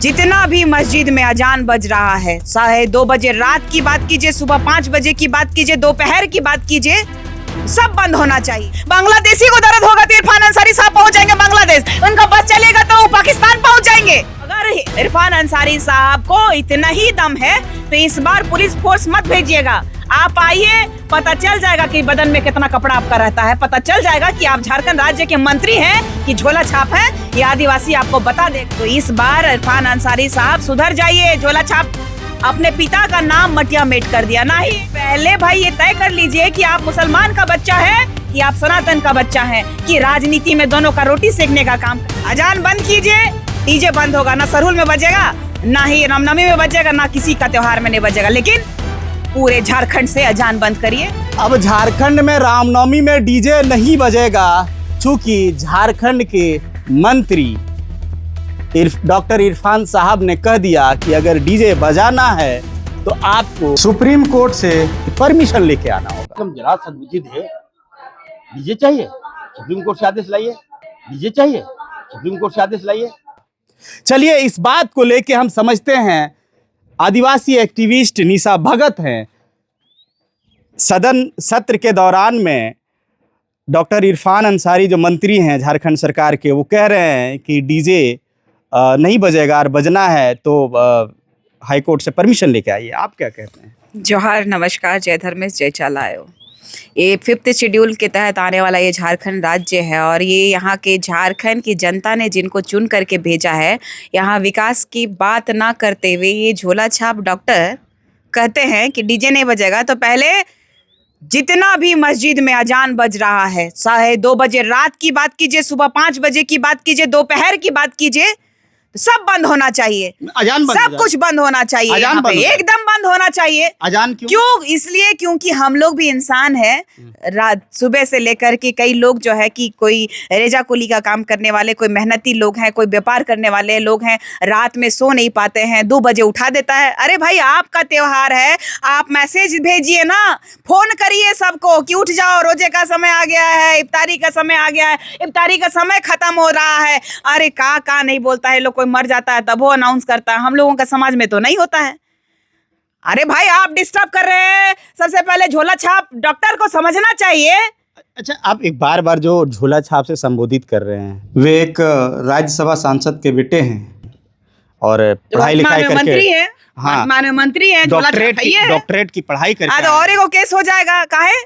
जितना भी मस्जिद में अजान बज रहा है, चाहे 2 बजे रात की बात कीजिए, सुबह 5 बजे की बात कीजिए, दोपहर की बात कीजिए, सब बंद होना चाहिए। बांग्लादेशी को दर्द होगा तो इरफान अंसारी साहब पहुंच जाएंगे बांग्लादेश, उनका बस चलेगा तो वो पाकिस्तान पहुंच जाएंगे। अगर इरफान अंसारी साहब को इतना ही दम है तो इस बार पुलिस फोर्स मत भेजिएगा। आप आइए, पता चल जाएगा कि बदन में कितना कपड़ा आपका रहता है, पता चल जाएगा कि आप झारखंड राज्य के मंत्री हैं कि झोला छाप है, ये आदिवासी आपको बता दे। तो इस बार इरफान अंसारी साहब सुधर जाइए। झोला छाप अपने पिता का नाम मटिया मेट कर दिया। ना ही पहले भाई ये तय कर लीजिए कि आप मुसलमान का बच्चा है कि आप सनातन का बच्चा है, कि राजनीति में दोनों का रोटी सेकने का काम। अजान बंद कीजिए, डीजे बंद होगा, ना सरहुल में बजेगा, ना ही रामनवमी में बजेगा, ना किसी का त्योहार में नहीं बजेगा, लेकिन पूरे झारखंड से अजान बंद करिए। अब झारखंड में रामनवमी में डीजे नहीं बजेगा, चूंकि झारखंड के मंत्री डॉक्टर इरफान साहब ने कह दिया कि अगर डीजे बजाना है तो आपको सुप्रीम कोर्ट से परमिशन लेके आना होगा। हम जरा सद्बुद्धि थे, डीजे चाहिए सुप्रीम कोर्ट से आदेश लाइए, डीजे चाहिए सुप्रीम कोर्ट से आदेश लाइए। चलिए, इस बात को लेके हम समझते हैं आदिवासी एक्टिविस्ट निशा भगत हैं। सदन सत्र के दौरान में डॉक्टर इरफान अंसारी जो मंत्री हैं झारखंड सरकार के, वो कह रहे हैं कि डीजे नहीं बजेगा और बजना है तो हाई कोर्ट से परमिशन लेके आइए। आप क्या कहते हैं? जोहार, नमस्कार, जय धर्मेश, जय चालायो। ये 5th शेड्यूल के तहत आने वाला ये झारखंड राज्य है और ये यहाँ के झारखंड की जनता ने जिनको चुन करके भेजा है, यहाँ विकास की बात ना करते हुए ये झोला छाप डॉक्टर कहते हैं कि डीजे नहीं बजेगा। तो पहले जितना भी मस्जिद में अजान बज रहा है, चाहे 2 बजे रात की बात कीजिए, सुबह 5 बजे की बात कीजिए, दोपहर की बात कीजिए, सब बंद होना चाहिए। अजान बंद, सब कुछ बंद होना चाहिए, अजान बंद, एकदम बंद होना चाहिए। अजान क्यों? इसलिए क्योंकि हम लोग भी इंसान हैं। रात सुबह से लेकर के कई लोग जो है कि कोई रेजा कुली का काम करने वाले, कोई मेहनती लोग हैं, कोई व्यापार करने वाले लोग हैं, रात में सो नहीं पाते हैं, 2 बजे उठा देता है। अरे भाई, आपका त्योहार है, आप मैसेज भेजिए ना, फोन करिए सबको कि उठ जाओ, रोजे का समय आ गया है, इफ्तारी का समय आ गया है, इफ्तारी का समय खत्म हो रहा है। अरे का नहीं बोलता है लोग, कोई मर जाता है तब वो अनाउंस करता है। हम लोगों का समाज में तो नहीं होता है। अरे भाई, आप डिस्टर्ब कर रहे हैं। सबसे पहले झोला छाप डॉक्टर को समझना चाहिए। अच्छा, आप एक बार जो झोला छाप से संबोधित कर रहे हैं, वे एक राज्यसभा सांसद के बेटे हैं और पढ़ाई लिखाई करके मंत्री है। हाँ, मंत्री है, डॉक्टरेट की पढ़ाई करके और एक केस हो जाएगा। काहे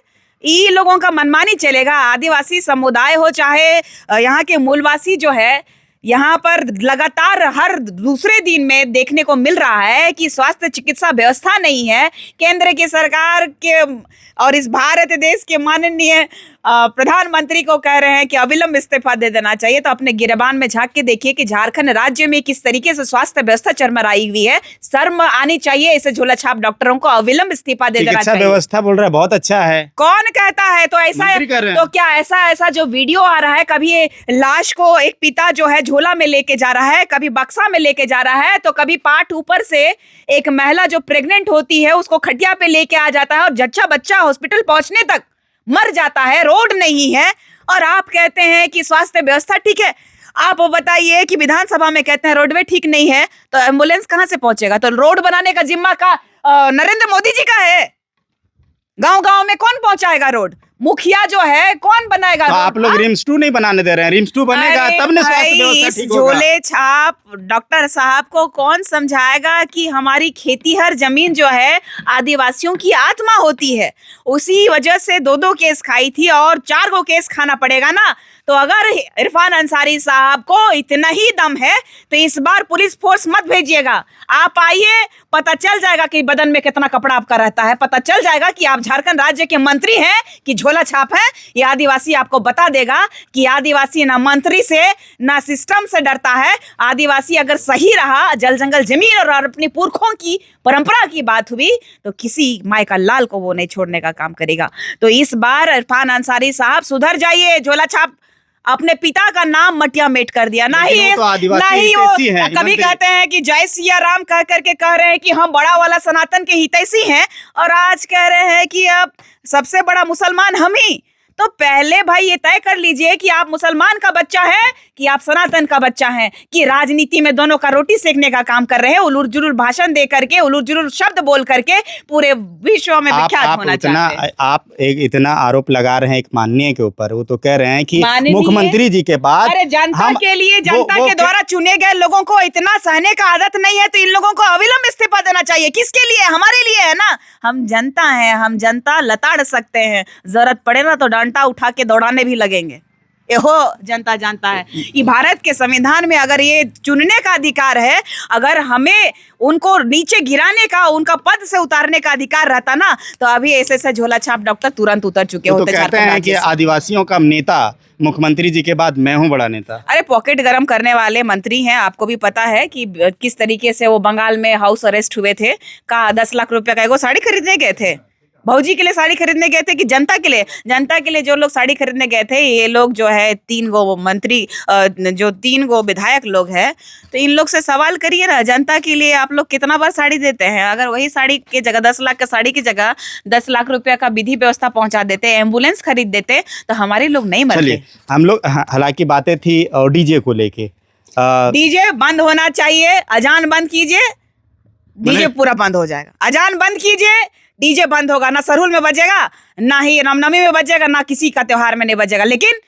ई लोगों का मनमानी चलेगा? आदिवासी समुदाय हो चाहे यहाँ के मूलवासी जो है, यहाँ पर लगातार हर दूसरे दिन में देखने को मिल रहा है कि स्वास्थ्य चिकित्सा व्यवस्था नहीं है। केंद्र की सरकार के और इस भारत देश के माननीय प्रधानमंत्री को कह रहे हैं कि अविलंब इस्तीफा दे देना चाहिए। तो अपने गिरबान में झांक के देखिए कि झारखंड राज्य में किस तरीके से स्वास्थ्य व्यवस्था चरमराई हुई है। शर्म आनी चाहिए ऐसे झोला छाप डॉक्टरों को। अविलंब इस्तीफा दे देना चाहिए। व्यवस्था बोल रहा है बहुत अच्छा है, कौन कहता है? तो ऐसा तो क्या ऐसा जो वीडियो आ रहा है, कभी लाश को एक पिता जो है झोला में लेके जा रहा है, कभी बक्सा में लेके जा रहा है, तो कभी पाठ ऊपर से एक महिला जो प्रेग्नेंट होती है उसको खटिया पे लेके आ जाता है और जच्चा बच्चा हॉस्पिटल पहुंचने तक मर जाता है। रोड नहीं है और आप कहते हैं कि स्वास्थ्य व्यवस्था ठीक है। आप बताइए कि विधानसभा में कहते हैं रोडवे ठीक नहीं है, तो एम्बुलेंस कहां से पहुंचेगा? तो रोड बनाने का जिम्मा का नरेंद्र मोदी जी का है। गांव गांव में कौन पहुंचाएगा रोड? मुखिया जो है कौन बनाएगा? तो आप लोग रिम्स 2 नहीं बनाने दे रहे हैं। रिम्स 2 बनेगा तब ना स्वास्थ्य व्यवस्था ठीक होगा। झोले छाप डॉक्टर साहब को कौन समझाएगा कि हमारी खेतीहर जमीन जो है आदिवासियों की आत्मा होती है। उसी वजह से 2 केस खाई थी और 4 केस खाना पड़ेगा ना। तो अगर इरफान अंसारी साहब को इतना ही दम है तो इस बार पुलिस फोर्स मत भेजिएगा। आप आइए, पता चल जाएगा कि बदन में कितना कपड़ा आपका रहता है, पता चल जाएगा कि आप झारखंड राज्य के मंत्री हैं कि झोला छाप है। ये आदिवासी आपको बता देगा कि आदिवासी ना मंत्री से ना सिस्टम से डरता है। आदिवासी अगर सही रहा, जल जंगल जमीन और अपनी पुरखों की परंपरा की बात हुई तो किसी माय का लाल को वो नहीं छोड़ने का काम करेगा। तो इस बार इरफान अंसारी साहब सुधर जाइए। झोला छाप अपने पिता का नाम मटिया मेट कर दिया। ना ही वो कभी कहते हैं कि जय सिया राम कह करके कह रहे हैं कि हम बड़ा वाला सनातन के हितैषी हैं, और आज कह रहे हैं कि अब सबसे बड़ा मुसलमान हम ही। तो पहले भाई ये तय कर लीजिए कि आप मुसलमान का बच्चा है कि आप सनातन का बच्चा है, कि राजनीति में दोनों का रोटी सेकने का काम कर रहे हैं, उलूर जुलूर भाषण दे करके, उलूर जुलूर शब्द बोल करके पूरे विश्व में विख्यात होना चाहते हैं। आप एक इतना आरोप लगा रहे हैं एक माननीय के ऊपर, वो तो कह रहे हैं कि माननीय? मुख्यमंत्री जी के बाद अरे जनता के लिए, जनता के द्वारा चुने गए लोगों को इतना सहने का आदत नहीं है, तो इन लोगों को अविलंब इस्तीफा देना चाहिए। किसके लिए? हमारे लिए है ना। हम जनता हैं, हम जनता लताड़ सकते हैं, जरूरत पड़े ना तो डंडा उठा के दौड़ाने भी लगेंगे। हो जनता जानता है। ये भारत के संविधान में अगर ये चुनने का अधिकार है, अगर हमें उनको नीचे गिराने का, उनका पद से उतारने का अधिकार रहता ना, तो अभी ऐसे झोला छाप डॉक्टर तुरंत उतर चुके होते। तो कहते हैं कि आदिवासियों का नेता मुख्यमंत्री जी के बाद मैं हूं बड़ा नेता। अरे पॉकेट गरम करने वाले मंत्री हैं, आपको भी पता है कि किस तरीके से वो बंगाल में हाउस अरेस्ट हुए थे। का 10 लाख रुपए का एगो साड़ी खरीदने गए थे, भौजी के लिए साड़ी खरीदने गए थे कि जनता के लिए? जनता के लिए जो लोग साड़ी खरीदने गए थे, ये लोग जो है 3 गो मंत्री, जो 3 गो विधायक लोग हैं, तो इन लोग से सवाल करिए ना, जनता के लिए आप लोग कितना बार साड़ी देते हैं? अगर वही साड़ी की जगह 10 लाख का साड़ी की जगह 10 लाख रुपया का विधि व्यवस्था पहुंचा देते, एम्बुलेंस खरीद देते, तो हमारे लोग नहीं मरते। चलिए, हम लोग हालांकि बातें थी और डीजे को लेके, डीजे बंद होना चाहिए, अजान बंद कीजिए, डीजे पूरा बंद हो जाएगा। अजान बंद कीजिए, डीजे बंद होगा, ना सरहुल में बजेगा, ना ही रामनवमी में बजेगा, ना किसी का त्योहार में नहीं बजेगा। लेकिन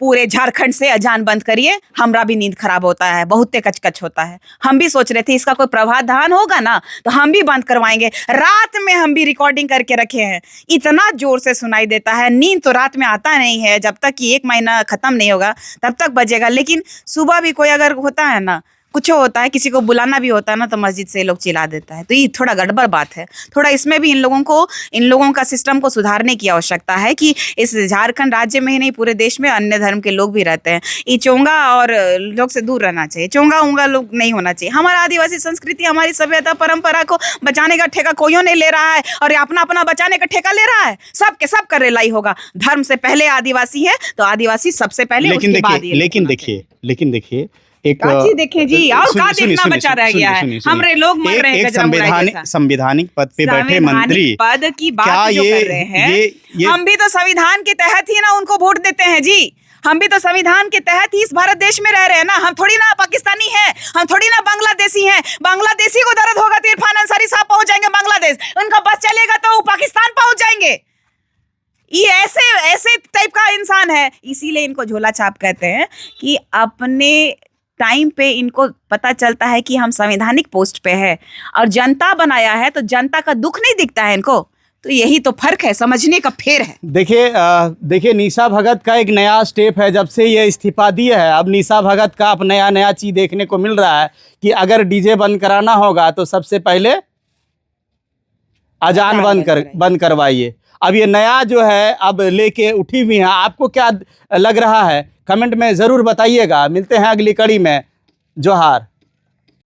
पूरे झारखंड से अजान बंद करिए। हमरा भी नींद खराब होता है, बहुत कचकच होता है। हम भी सोच रहे थे इसका कोई प्रावधान होगा ना तो हम भी बंद करवाएंगे। रात में हम भी रिकॉर्डिंग करके रखे हैं, इतना जोर से सुनाई देता है। नींद तो रात में आता नहीं है, जब तक कि 1 महीना खत्म नहीं होगा तब तक बजेगा। लेकिन सुबह भी कोई अगर होता है ना, कुछ होता है, किसी को बुलाना भी होता है ना, तो मस्जिद से लोग चिल्ला देता है। तो ये थोड़ा गड़बड़ बात है। थोड़ा इसमें भी इन लोगों का सिस्टम को सुधारने की आवश्यकता है कि इस झारखंड राज्य में ही नहीं, पूरे देश में अन्य धर्म के लोग भी रहते हैं। ये चोंगा और लोग से दूर रहना चाहिए, चोंगा उंगा लोग नहीं होना चाहिए। हमारा आदिवासी संस्कृति, हमारी सभ्यता परंपरा को बचाने का ठेका कोई नहीं ले रहा है, और अपना अपना बचाने का ठेका ले रहा है। सब के सब का रेलाई होगा। धर्म से पहले आदिवासी है तो आदिवासी सबसे पहले, उसके बाद ये। लेकिन देखिए एक देखें जी, और क्या देखना बचा रह गया है? हमरे लोग मर रहे हैं संवैधानिक पद पे बैठे मंत्री पद की बात जो कर रहे हैं, हम भी तो संविधान के तहत ही ना उनको वोट देते हैं जी। हम भी तो संविधान के तहत ही इस भारत देश में रह रहे हैं ना। हम थोड़ी ना पाकिस्तानी हैं, हम थोड़ी ना बांग्लादेशी हैं। बांग्लादेशी को दर्द होगा तो इरफान अंसारी साहब पहुंच जाएंगे बांग्लादेश, उनका बस चलेगा तो वो पाकिस्तान पहुंच जाएंगे। ये ऐसे टाइप का इंसान है, इसीलिए इनको झोला छाप कहते हैं कि अपने टाइम पे इनको पता चलता है कि हम संवैधानिक पोस्ट पे है और जनता बनाया है, तो जनता का दुख नहीं दिखता है इनको। तो यही तो फर्क है, समझने का फेर है। देखिए निशा भगत का एक नया स्टेप है। जब से ये इस्तीफा दी है, अब निशा भगत का अब नया चीज देखने को मिल रहा है कि अगर डीजे बंद कराना होगा तो सबसे पहले अजान बंद करवाइए। अब ये नया जो है अब लेके उठी हुई है। आपको क्या लग रहा है? कमेंट में ज़रूर बताइएगा। मिलते हैं अगली कड़ी में। जोहार।